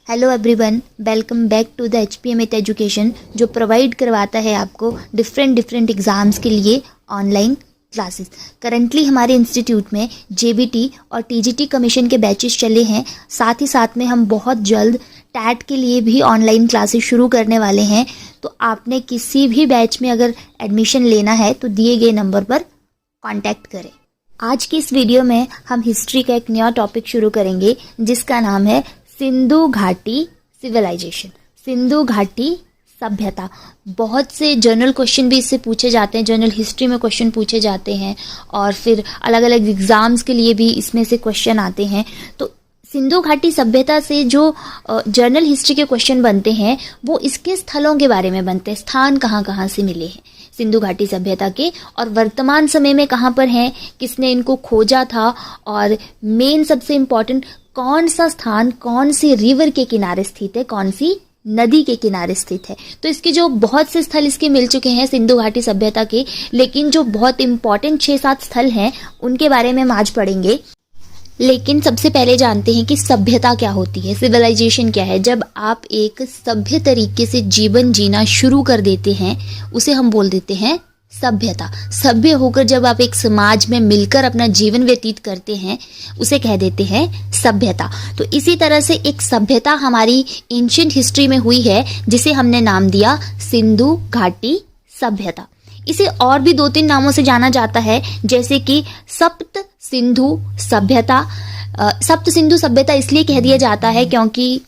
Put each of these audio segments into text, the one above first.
Hello everyone, welcome back to the HPMIT education जो provide करवाता है आपको डिफरेंट एग्ज़ाम्स के लिए ऑनलाइन क्लासेस। करंटली हमारे इंस्टीट्यूट में JBT और TGT कमीशन के बैचेस चले हैं। साथ ही साथ में हम बहुत जल्द टैट के लिए भी ऑनलाइन क्लासेस शुरू करने वाले हैं। तो आपने किसी भी बैच में अगर एडमिशन लेना है तो दिए गए नंबर पर कॉन्टैक्ट करें। आज की इस वीडियो में हम हिस्ट्री का एक नया टॉपिक शुरू करेंगे जिसका नाम है सिंधु घाटी सिविलाइजेशन, सिंधु घाटी सभ्यता। बहुत से जनरल क्वेश्चन भी इससे पूछे जाते हैं, जनरल हिस्ट्री में क्वेश्चन पूछे जाते हैं और फिर अलग अलग एग्जाम्स के लिए भी इसमें से क्वेश्चन आते हैं। तो सिंधु घाटी सभ्यता से जो जनरल हिस्ट्री के क्वेश्चन बनते हैं वो इसके स्थलों के बारे में बनते हैं, स्थान कहाँ कहाँ से मिले हैं सिंधु घाटी सभ्यता के और वर्तमान समय में कहाँ पर हैं, किसने इनको खोजा था और मेन सबसे इम्पोर्टेंट कौन सा स्थान कौन सी रिवर के किनारे स्थित है, कौन सी नदी के किनारे स्थित है। तो इसके जो बहुत से स्थल इसके मिल चुके हैं सिंधु घाटी सभ्यता के, लेकिन जो बहुत इंपॉर्टेंट 6-7 स्थल हैं उनके बारे में हम आज पढ़ेंगे। लेकिन सबसे पहले जानते हैं कि सभ्यता क्या होती है, सिविलाइजेशन क्या है। जब आप एक सभ्य तरीके से जीवन जीना शुरू कर देते हैं उसे हम बोल देते हैं सभ्यता। सभ्य होकर जब आप एक समाज में मिलकर अपना जीवन व्यतीत करते हैं उसे कह देते हैं सभ्यता। तो इसी तरह से एक सभ्यता हमारी एंशिएंट हिस्ट्री में हुई है जिसे हमने नाम दिया सिंधु घाटी सभ्यता। इसे और भी 2-3 नामों से जाना जाता है, जैसे कि सप्त सिंधु सभ्यता। सप्त सिंधु सभ्यता इसलिए कह दिया जाता है क्योंकि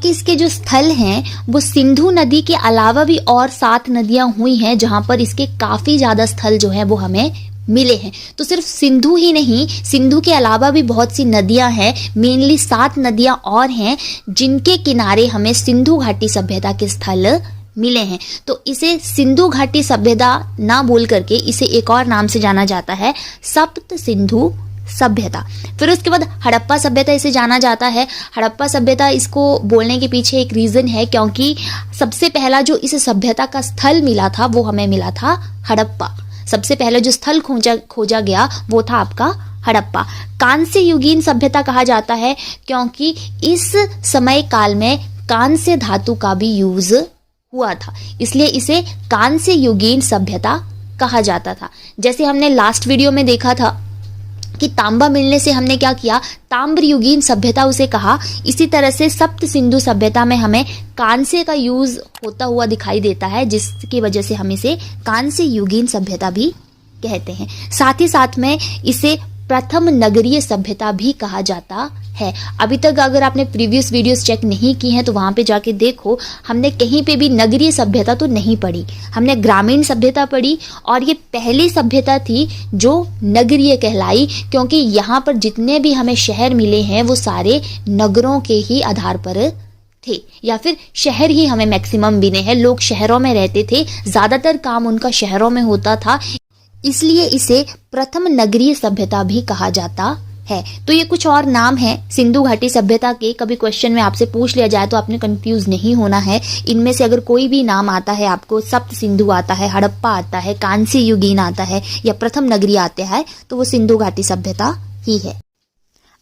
इसके जो स्थल हैं वो सिंधु नदी के अलावा भी और 7 नदियां हुई हैं जहां पर इसके काफी ज्यादा स्थल जो हैं वो हमें मिले हैं। तो सिर्फ सिंधु ही नहीं, सिंधु के अलावा भी बहुत सी नदियां हैं, मेनली 7 नदियां और हैं जिनके किनारे हमें सिंधु घाटी सभ्यता के स्थल मिले हैं। तो इसे सिंधु घाटी सभ्यता ना बोल करके इसे एक और नाम से जाना जाता है, सप्त सिंधु सभ्यता। फिर उसके बाद हड़प्पा सभ्यता इसे जाना जाता है। हड़प्पा सभ्यता इसको बोलने के पीछे एक रीजन है क्योंकि सबसे पहला जो इस सभ्यता का स्थल मिला था वो हमें मिला था हड़प्पा। सबसे पहले जो स्थल खोजा गया वो था आपका हड़प्पा। कांस्य युगीन सभ्यता कहा जाता है क्योंकि इस समय काल में कांस्य धातु का भी यूज हुआ था, इसलिए इसे कांस्य युगीन सभ्यता कहा जाता था। जैसे हमने लास्ट वीडियो में देखा था कि तांबा मिलने से हमने क्या किया, ताम्र युगीन सभ्यता उसे कहा। इसी तरह से सप्त सिंधु सभ्यता में हमें कांस्य का यूज होता हुआ दिखाई देता है, जिसकी वजह से हम इसे कांस्य युगीन सभ्यता भी कहते हैं। साथ ही साथ में इसे प्रथम नगरीय सभ्यता भी कहा जाता है। अभी तक अगर आपने प्रीवियस वीडियोस चेक नहीं की हैं तो वहां पे जाके देखो, हमने कहीं पे भी नगरीय सभ्यता तो नहीं पढ़ी, हमने ग्रामीण सभ्यता पढ़ी और ये पहली सभ्यता थी जो नगरीय कहलाई, क्योंकि यहाँ पर जितने भी हमें शहर मिले हैं वो सारे नगरों के ही आधार पर थे, या फिर शहर ही हमें मैक्सिमम मिले हैं। लोग शहरों में रहते थे, ज्यादातर काम उनका शहरों में होता था, इसलिए इसे प्रथम नगरीय सभ्यता भी कहा जाता है। तो ये कुछ और नाम है सिंधु घाटी सभ्यता के। कभी क्वेश्चन में आपसे पूछ लिया जाए तो आपने कंफ्यूज नहीं होना है। इनमें से अगर कोई भी नाम आता है आपको, सप्त सिंधु आता है, हड़प्पा आता है, कांस्य युगीन आता है या प्रथम नगरी आता है, तो वो सिंधु घाटी सभ्यता ही है।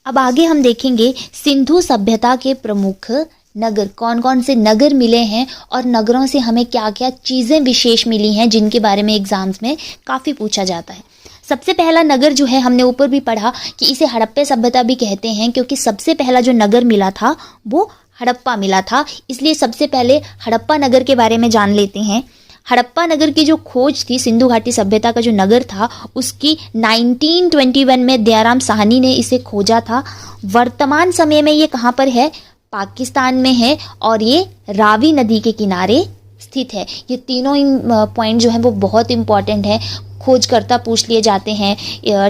अब आगे हम देखेंगे सिंधु सभ्यता के प्रमुख नगर, कौन कौन से नगर मिले हैं और नगरों से हमें क्या क्या चीजें विशेष मिली हैं जिनके बारे में एग्जाम्स में काफी पूछा जाता है। सबसे पहला नगर जो है, हमने ऊपर भी पढ़ा कि इसे हड़प्पा सभ्यता भी कहते हैं क्योंकि सबसे पहला जो नगर मिला था वो हड़प्पा मिला था, इसलिए सबसे पहले हड़प्पा नगर के बारे में जान लेते हैं। हड़प्पा नगर की जो खोज थी, सिंधु घाटी सभ्यता का जो नगर था, उसकी 1921 में दयाराम साहनी ने इसे खोजा था। वर्तमान समय में ये कहाँ पर है, पाकिस्तान में है और ये रावी नदी के किनारे स्थित है। ये तीनों पॉइंट जो है वो बहुत इंपॉर्टेंट है। खोजकर्ता पूछ लिए जाते हैं,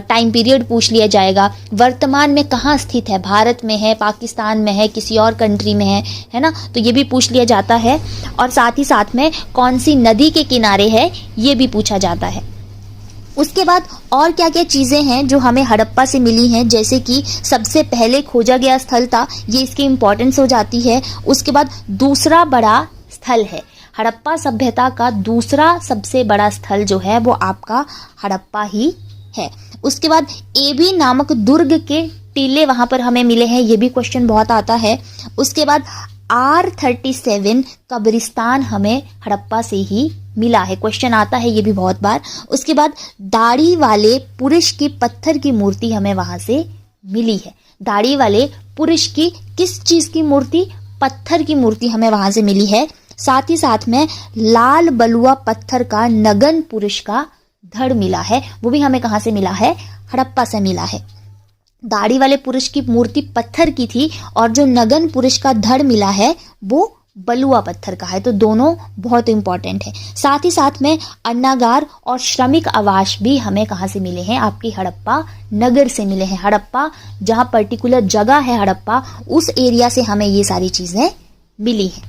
टाइम पीरियड पूछ लिया जाएगा, वर्तमान में कहाँ स्थित है, भारत में है, पाकिस्तान में है, किसी और कंट्री में है ना, तो ये भी पूछ लिया जाता है। और साथ ही साथ में कौन सी नदी के किनारे है ये भी पूछा जाता है। उसके बाद और क्या क्या चीज़ें हैं जो हमें हड़प्पा से मिली हैं, जैसे कि सबसे पहले खोजा गया स्थल था, ये इसकी इम्पोर्टेंस हो जाती है। उसके बाद दूसरा बड़ा स्थल है, हड़प्पा सभ्यता का दूसरा सबसे बड़ा स्थल जो है वो आपका हड़प्पा ही है। उसके बाद एबी नामक दुर्ग के टीले वहां पर हमें मिले हैं, ये भी क्वेश्चन बहुत आता है। उसके बाद R37 कब्रिस्तान हमें हड़प्पा से ही मिला है, क्वेश्चन आता है ये भी बहुत बार। उसके बाद दाढ़ी वाले पुरुष की पत्थर की मूर्ति हमें वहां से मिली है। दाढ़ी वाले पुरुष की किस चीज की मूर्ति? पत्थर की मूर्ति हमें वहां से मिली है। साथ ही साथ में लाल बलुआ पत्थर का नगन पुरुष का धड़ मिला है, वो भी हमें कहां से मिला है? हड़प्पा से मिला है। दाढ़ी वाले पुरुष की मूर्ति पत्थर की थी और जो नगन पुरुष का धड़ मिला है वो बलुआ पत्थर का है, तो दोनों बहुत इंपॉर्टेंट है। साथ ही साथ में अन्नागार और श्रमिक आवास भी हमें कहां से मिले हैं? आपकी हड़प्पा नगर से मिले हैं। हड़प्पा जहां पर्टिकुलर जगह है हड़प्पा, उस एरिया से हमें ये सारी चीजें मिली हैं।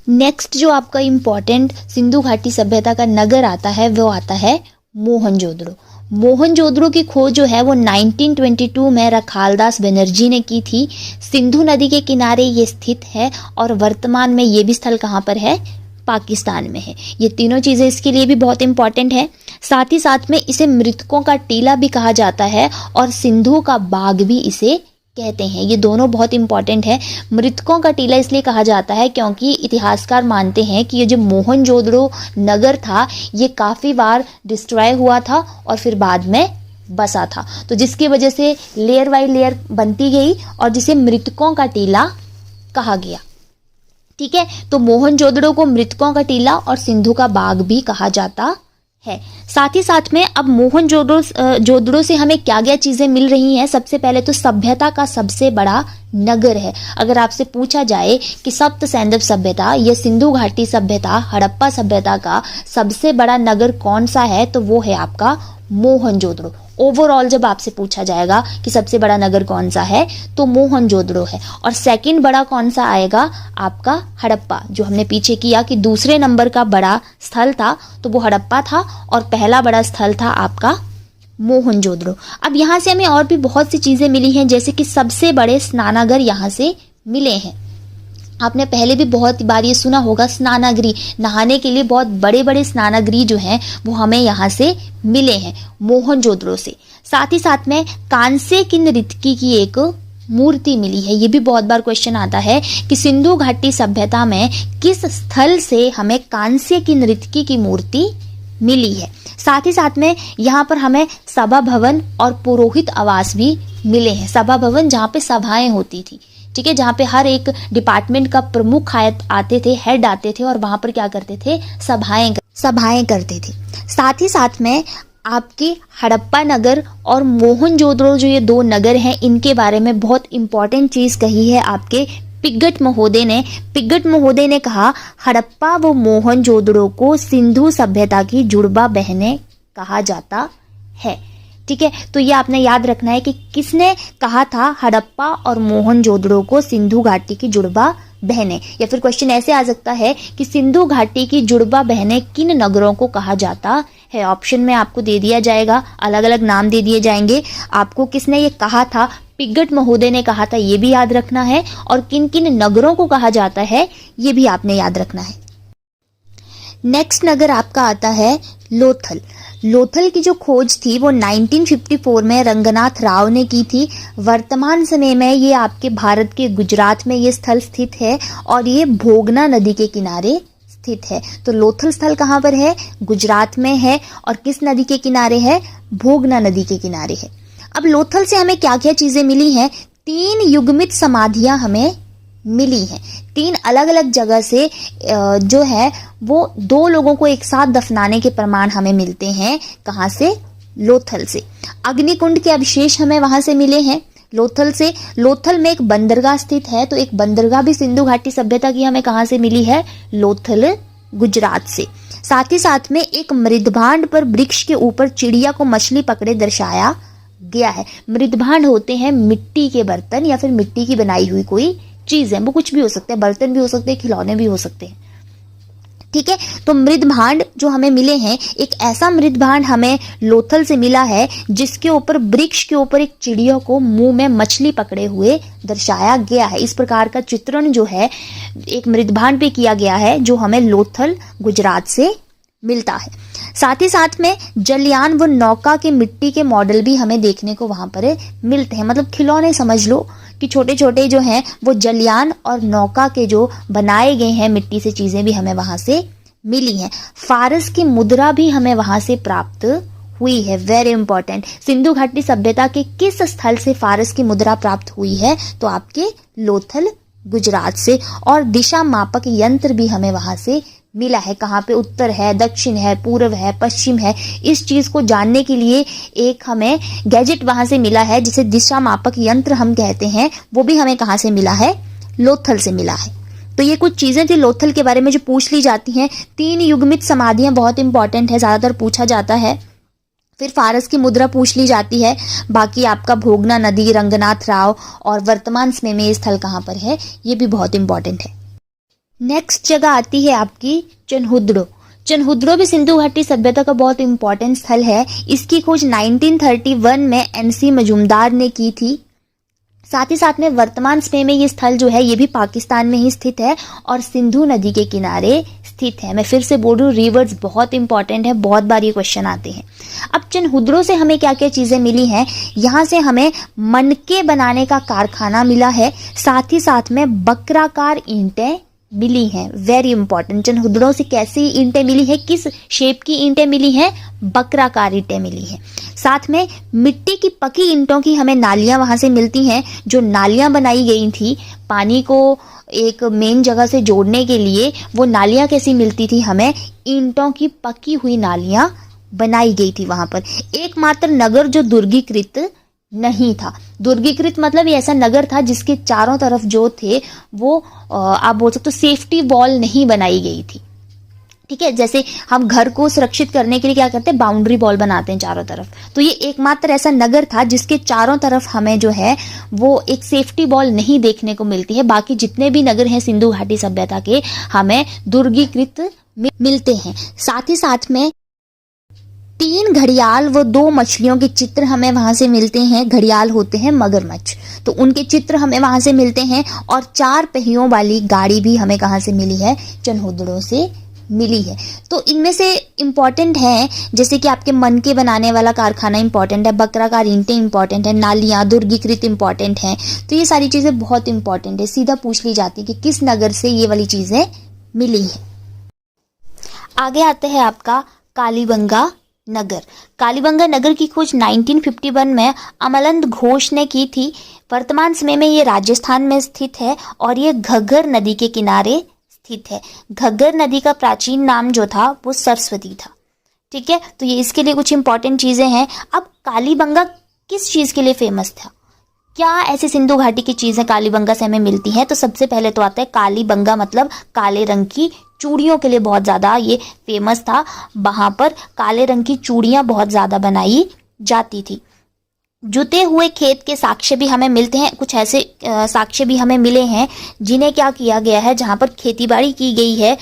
नेक्स्ट जो आपका इंपॉर्टेंट सिंधु घाटी सभ्यता का नगर आता है वो आता है मोहनजोदड़ो। मोहनजोदड़ो की खोज जो है वो 1922 में रखालदास बनर्जी ने की थी। सिंधु नदी के किनारे ये स्थित है और वर्तमान में ये भी स्थल कहाँ पर है? पाकिस्तान में है। ये तीनों चीजें इसके लिए भी बहुत इंपॉर्टेंट है। साथ ही साथ में इसे मृतकों का टीला भी कहा जाता है और सिंधु का बाग भी इसे कहते हैं। ये दोनों बहुत इंपॉर्टेंट है। मृतकों का टीला इसलिए कहा जाता है क्योंकि इतिहासकार मानते हैं कि ये जो मोहनजोदड़ो नगर था ये काफी बार डिस्ट्रॉय हुआ था और फिर बाद में बसा था, तो जिसकी वजह से लेयर बाय लेयर बनती गई और जिसे मृतकों का टीला कहा गया। ठीक है, तो मोहनजोदड़ो को मृतकों का टीला और सिंधु का बाग भी कहा जाता है। साथ ही साथ में अब मोहनजोदड़ो से हमें क्या क्या चीजें मिल रही हैं? सबसे पहले तो सभ्यता का सबसे बड़ा नगर है। अगर आपसे पूछा जाए कि सप्त सैंधव सभ्यता या सिंधु घाटी सभ्यता, हड़प्पा सभ्यता का सबसे बड़ा नगर कौन सा है, तो वो है आपका मोहनजोदड़ो। ओवरऑल जब आपसे पूछा जाएगा कि सबसे बड़ा नगर कौन सा है तो मोहनजोदड़ो है। और सेकंड बड़ा कौन सा आएगा? आपका हड़प्पा। जो हमने पीछे किया कि दूसरे नंबर का बड़ा स्थल था तो वो हड़प्पा था और पहला बड़ा स्थल था आपका मोहनजोदड़ो। अब यहाँ से हमें और भी बहुत सी चीजें मिली हैं, जैसे कि सबसे बड़े स्नानागार यहाँ से मिले हैं। आपने पहले भी बहुत बार ये सुना होगा, स्नानागृह, नहाने के लिए बहुत बड़े बड़े स्नानागृह जो हैं वो हमें यहाँ से मिले हैं मोहनजोदड़ो से। साथ ही साथ में कांसे की नृत्यकी की एक मूर्ति मिली है। ये भी बहुत बार क्वेश्चन आता है कि सिंधु घाटी सभ्यता में किस स्थल से हमें कांसे की नृत्यकी की मूर्ति मिली है। साथ ही साथ में यहाँ पर हमें सभा भवन और पुरोहित आवास भी मिले हैं। सभा भवन जहाँ पे सभाएं होती थी, ठीक है, जहाँ पे हर एक डिपार्टमेंट का प्रमुख आते थे, हेड आते थे और वहां पर क्या करते थे? सभाएं करते थे। साथ ही साथ में आपके हड़प्पा नगर और मोहनजोदड़ो जो ये दो नगर हैं इनके बारे में बहुत इंपॉर्टेंट चीज कही है आपके पिग्गट महोदय ने। पिग्गट महोदय ने कहा हड़प्पा व मोहनजोदड़ो को सिंधु सभ्यता की जुड़वा बहनें कहा जाता है। ठीक है, तो ये आपने याद रखना है कि किसने कहा था हड़प्पा और मोहनजोदड़ो को सिंधु घाटी की जुड़वा बहनें। या फिर क्वेश्चन ऐसे आ सकता है कि सिंधु घाटी की जुड़वा बहनें किन नगरों को कहा जाता है। ऑप्शन में आपको दे दिया जाएगा, अलग अलग नाम दे दिए जाएंगे आपको। किसने ये कहा था? पिग्गट महोदय ने कहा था, ये भी याद रखना है। और किन किन नगरों को कहा जाता है ये भी आपने याद रखना है। नेक्स्ट नगर आपका आता है लोथल। लोथल की जो खोज थी वो 1954 में रंगनाथ राव ने की थी। वर्तमान समय में ये आपके भारत के गुजरात में ये स्थल स्थित है और ये भोगना नदी के किनारे स्थित है। तो लोथल स्थल कहाँ पर है? गुजरात में है। और किस नदी के किनारे है? भोगना नदी के किनारे है। अब लोथल से हमें क्या क्या चीजें मिली हैं? 3 युग्मित समाधियां हमें मिली हैं। 3 अलग अलग जगह से जो है वो 2 लोगों को एक साथ दफनाने के प्रमाण हमें मिलते हैं। कहाँ से? लोथल से। अग्निकुंड के अवशेष हमें वहां से मिले हैं लोथल से। लोथल में एक बंदरगाह स्थित है, तो एक बंदरगाह भी सिंधु घाटी सभ्यता की हमें कहाँ से मिली है? लोथल, गुजरात से। साथ ही साथ में एक मृदभांड पर वृक्ष के ऊपर चिड़िया को मछली पकड़े दर्शाया गया है। मृदभांड होते हैं मिट्टी के बर्तन या फिर मिट्टी की बनाई हुई कोई चीज है, वो कुछ भी हो सकते हैं, बर्तन भी हो सकते हैं, खिलौने भी हो सकते हैं। ठीक है, तो मृदभांड जो हमें मिले हैं, एक ऐसा मृदभांड हमें लोथल से मिला है जिसके ऊपर वृक्ष के ऊपर एक चिड़िया को मुंह में मछली पकड़े हुए दर्शाया गया है। इस प्रकार का चित्रण जो है एक मृदभांड पे किया गया है जो हमें लोथल, गुजरात से मिलता है। साथ ही साथ में जलयान व नौका के मिट्टी के मॉडल भी हमें देखने को वहां पर मिलते हैं। मतलब खिलौने समझ लो कि छोटे छोटे जो हैं वो जलयान और नौका के जो बनाए गए हैं मिट्टी से चीजें भी हमें वहां से मिली हैं। फारस की मुद्रा भी हमें वहां से प्राप्त हुई है, वेरी इंपॉर्टेंट। सिंधु घाटी सभ्यता के किस स्थल से फारस की मुद्रा प्राप्त हुई है? तो आपके लोथल गुजरात से। और दिशा मापक यंत्र भी हमें वहां से मिला है। कहाँ पे? उत्तर है, दक्षिण है, पूर्व है, पश्चिम है। इस चीज को जानने के लिए एक हमें गैजेट वहां से मिला है जिसे दिशा मापक यंत्र हम कहते हैं। वो भी हमें कहाँ से मिला है? लोथल से मिला है। तो ये कुछ चीजें थी लोथल के बारे में जो पूछ ली जाती हैं। 3 युग्मित समाधियां बहुत इंपॉर्टेंट है, ज्यादातर पूछा जाता है। फिर फारस की मुद्रा पूछ ली जाती है। बाकी आपका भोगना नदी, रंगनाथ राव और वर्तमान समय में ये स्थल कहाँ पर है, ये भी बहुत इंपॉर्टेंट है। नेक्स्ट जगह आती है आपकी चनहुद्रो। चनहुद्रो भी सिंधु घाटी सभ्यता का बहुत इंपॉर्टेंट स्थल है। इसकी खोज 1931 में NC मजूमदार ने की थी। साथ ही साथ में वर्तमान समय में ये स्थल जो है ये भी पाकिस्तान में ही स्थित है और सिंधु नदी के किनारे स्थित है। मैं फिर से बोल रही हूँ, रिवर्स बहुत इंपॉर्टेंट है, बहुत बार ये क्वेश्चन आते हैं। अब चनहुद्रो से हमें क्या क्या चीजें मिली हैं? यहाँ से हमें मनके बनाने का कारखाना मिला है। साथ ही साथ में बक्राकार ईंटें मिली हैं, वेरी इंपॉर्टेंट। चनहुद्रो से कैसी ईंटें मिली है, किस शेप की ईंटें मिली हैं? बक्राकार ईंटें मिली हैं। साथ में मिट्टी की पकी ईंटों की हमें नालियां वहां से मिलती हैं। जो नालियां बनाई गई थी पानी को एक मेन जगह से जोड़ने के लिए, वो नालियां कैसी मिलती थी हमें? ईंटों की पकी हुई नालियां बनाई गई थी वहां पर। एकमात्र नगर जो दुर्गीकृत नहीं था। दुर्गीकृत मतलब ये ऐसा नगर था जिसके चारों तरफ जो थे वो आप बोल सकते हो सेफ्टी वॉल नहीं बनाई गई थी। ठीक है, जैसे हम घर को सुरक्षित करने के लिए क्या करते हैं? बाउंड्री वॉल बनाते हैं चारों तरफ। तो ये एकमात्र ऐसा नगर था जिसके चारों तरफ हमें जो है वो एक सेफ्टी वॉल नहीं देखने को मिलती है। बाकी जितने भी नगर हैं सिंधु घाटी सभ्यता के हमें दुर्गीकृत मिलते हैं। साथ ही साथ में 3 घड़ियाल व 2 मछलियों के चित्र हमें वहां से मिलते हैं। घड़ियाल होते हैं मगरमच्छ, तो उनके चित्र हमें वहां से मिलते हैं। और 4 पहियों वाली गाड़ी भी हमें कहां से मिली है? चनहुद्रो से मिली है। तो इनमें से इंपॉर्टेंट है जैसे कि आपके मन के बनाने वाला कारखाना इंपॉर्टेंट है, बकराकार ईंटें इंपॉर्टेंट है, नालियां दुर्गीकृत इंपॉर्टेंट हैं। तो ये सारी चीजें बहुत इंपॉर्टेंट है। सीधा पूछ ली जाती है कि किस नगर से ये वाली चीजें मिली है। आगे आते हैं आपका कालीबंगा नगर। कालीबंगा नगर की खोज 1951 में अमलंद घोष ने की थी। वर्तमान समय में ये राजस्थान में स्थित है और ये घग्गर नदी के किनारे स्थित है। घग्गर नदी का प्राचीन नाम जो था वो सरस्वती था। ठीक है, तो ये इसके लिए कुछ इंपॉर्टेंट चीजें हैं। अब कालीबंगा किस चीज के लिए फेमस था? क्या ऐसी सिंधु घाटी की चीजें कालीबंगा से हमें मिलती हैं? तो सबसे पहले तो आता है कालीबंगा मतलब काले रंग की चूड़ियों के लिए बहुत ज्यादा ये फेमस था। वहां पर काले रंग की चूड़ियां बहुत ज्यादा बनाई जाती थी। जुते हुए खेत के साक्ष्य भी हमें मिलते हैं। कुछ ऐसे साक्ष्य भी हमें मिले हैं जिन्हें क्या किया गया है, जहां पर खेतीबाड़ी की गई है,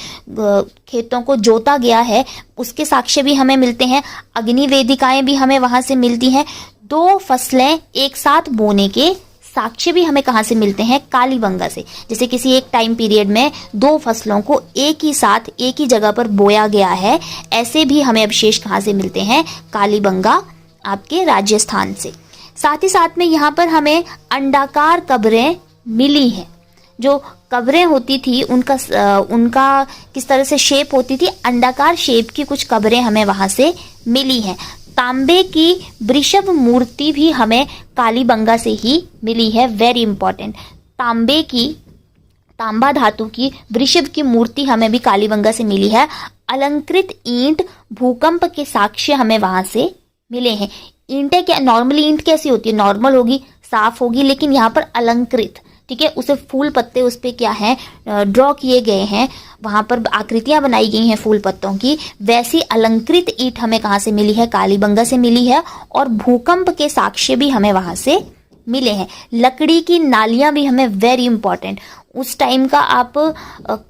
खेतों को जोता गया है, उसके साक्ष्य भी हमें मिलते हैं। अग्नि वेदिकाएं भी हमें वहां से मिलती हैं। 2 फसलें एक साथ बोने के साक्ष्य भी हमें कहां से मिलते हैं? कालीबंगा से। जैसे किसी एक टाइम पीरियड में 2 फसलों को एक ही साथ एक ही जगह पर बोया गया है, ऐसे भी हमें अवशेष कहां से मिलते हैं? कालीबंगा आपके राजस्थान से। साथ ही साथ में यहाँ पर हमें अंडाकार कब्रें मिली हैं। जो कब्रें होती थी उनका किस तरह से शेप होती थी? अंडाकार शेप की कुछ कब्रें हमें वहां से मिली हैं। तांबे की वृषभ मूर्ति भी हमें कालीबंगा से ही मिली है, वेरी इंपॉर्टेंट। तांबा धातु की वृषभ की मूर्ति हमें भी कालीबंगा से मिली है। अलंकृत ईंट भूकंप के साक्ष्य हमें वहां से मिले हैं। ईंटें क्या, नॉर्मली ईंट कैसी होती है? नॉर्मल होगी, साफ होगी, लेकिन यहाँ पर अलंकृत, ठीक है, उसे फूल पत्ते उस पे क्या है ड्रॉ किए गए हैं, वहां पर आकृतियां बनाई गई हैं फूल पत्तों की। वैसी अलंकृत ईंट हमें कहाँ से मिली है? कालीबंगा से मिली है। और भूकंप के साक्ष्य भी हमें वहां से मिले हैं। लकड़ी की नालियां भी हमें, वेरी इंपॉर्टेंट, उस टाइम का आप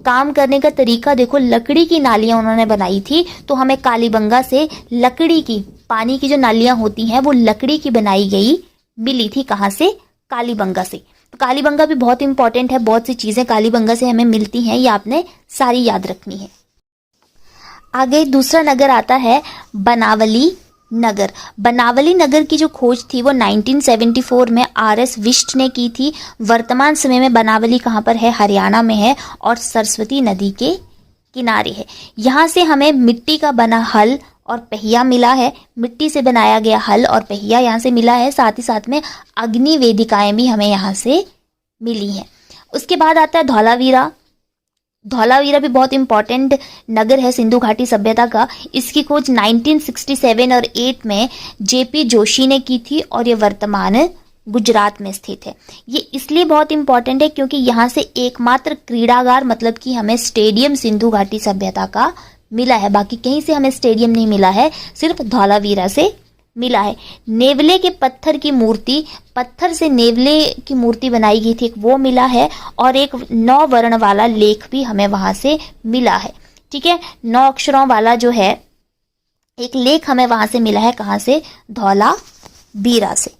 काम करने का तरीका देखो। लकड़ी की नालियां उन्होंने बनाई थी, तो हमें कालीबंगा से लकड़ी की, पानी की जो नालियां होती हैं वो लकड़ी की बनाई गई मिली थी। कहाँ से? कालीबंगा से। तो कालीबंगा भी बहुत इंपॉर्टेंट है, बहुत सी चीजें कालीबंगा से हमें मिलती हैं, ये आपने सारी याद रखनी है। आगे दूसरा नगर आता है बनावली नगर। बनावली नगर की जो खोज थी वो 1974 में आर.एस. विष्ट ने की थी। वर्तमान समय में बनावली कहाँ पर है? हरियाणा में है और सरस्वती नदी के किनारे है। यहाँ से हमें मिट्टी का बना हल और पहिया मिला है। मिट्टी से बनाया गया हल और पहिया यहाँ से मिला है। साथ ही साथ में अग्नि वेदिकाएं भी हमें यहाँ से मिली हैं। उसके बाद आता है धौलावीरा। धौलावीरा भी बहुत इंपॉर्टेंट नगर है सिंधु घाटी सभ्यता का। इसकी खोज 1967 और 8 में जेपी जोशी ने की थी और ये वर्तमान गुजरात में स्थित है। ये इसलिए बहुत इंपॉर्टेंट है क्योंकि यहाँ से एकमात्र क्रीड़ागार मतलब कि हमें स्टेडियम सिंधु घाटी सभ्यता का मिला है। बाकी कहीं से हमें स्टेडियम नहीं मिला है, सिर्फ धौलावीरा से मिला है। नेवले के पत्थर की मूर्ति, पत्थर से नेवले की मूर्ति बनाई गई थी, वो मिला है। और एक 9 वर्ण वाला लेख भी हमें वहां से मिला है। ठीक है, 9 अक्षरों वाला जो है एक लेख हमें वहां से मिला है। कहाँ से? धौलावीरा से।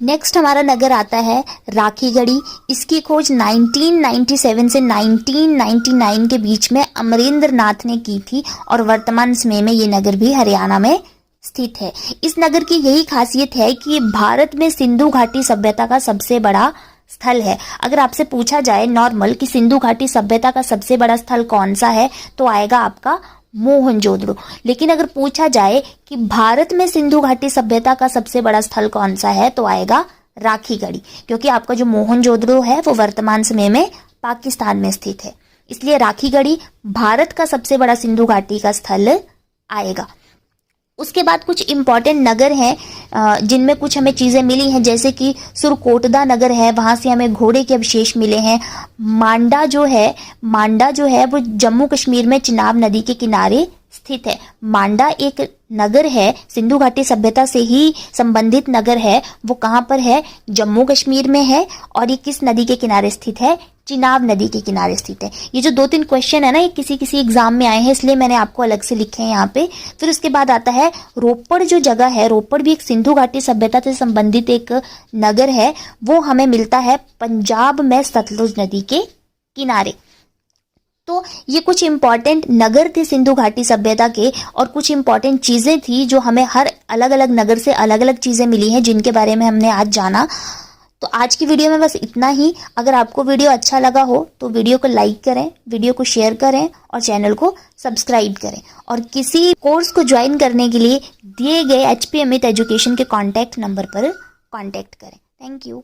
नेक्स्ट हमारा नगर आता है राखीगढ़ी। इसकी खोज 1997 से 1999 के बीच में अमरेंद्र नाथ ने की थी और वर्तमान समय में ये नगर भी हरियाणा में स्थित है। इस नगर की यही खासियत है कि भारत में सिंधु घाटी सभ्यता का सबसे बड़ा स्थल है। अगर आपसे पूछा जाए नॉर्मल कि सिंधु घाटी सभ्यता का सबसे बड़ा स्थल कौन सा है तो आएगा आपका मोहनजोदड़ो। लेकिन अगर पूछा जाए कि भारत में सिंधु घाटी सभ्यता का सबसे बड़ा स्थल कौन सा है तो आएगा राखीगढ़ी, क्योंकि आपका जो मोहनजोदड़ो है वो वर्तमान समय में पाकिस्तान में स्थित है। इसलिए राखीगढ़ी भारत का सबसे बड़ा सिंधु घाटी का स्थल आएगा। उसके बाद कुछ इंपॉर्टेंट नगर हैं जिनमें कुछ हमें चीज़ें मिली हैं, जैसे कि सुरकोटदा नगर है, वहाँ से हमें घोड़े के अवशेष मिले हैं। मांडा जो है वो जम्मू कश्मीर में चिनाब नदी के किनारे स्थित है। मांडा एक नगर है, सिंधु घाटी सभ्यता से ही संबंधित नगर है। वो कहाँ पर है? जम्मू कश्मीर में है। और ये किस नदी के किनारे स्थित है? चिनाब नदी के किनारे स्थित है। ये जो 2-3 क्वेश्चन है ना, ये किसी एग्जाम में आए हैं, इसलिए मैंने आपको अलग से लिखे हैं यहाँ पे। फिर उसके बाद आता है रोपड़ जो जगह है, रोपड़ भी एक सिंधु घाटी सभ्यता से संबंधित एक नगर है। वो हमें मिलता है पंजाब में सतलुज नदी के किनारे। तो ये कुछ इंपॉर्टेंट नगर थे सिंधु घाटी सभ्यता के और कुछ इंपॉर्टेंट चीज़ें थी जो हमें हर अलग अलग नगर से अलग अलग चीज़ें मिली हैं जिनके बारे में हमने आज जाना। तो आज की वीडियो में बस इतना ही। अगर आपको वीडियो अच्छा लगा हो तो वीडियो को लाइक करें, वीडियो को शेयर करें और चैनल को सब्सक्राइब करें। और किसी कोर्स को ज्वाइन करने के लिए दिए गए HP अमित एजुकेशन के कॉन्टैक्ट नंबर पर कॉन्टैक्ट करें। Thank you.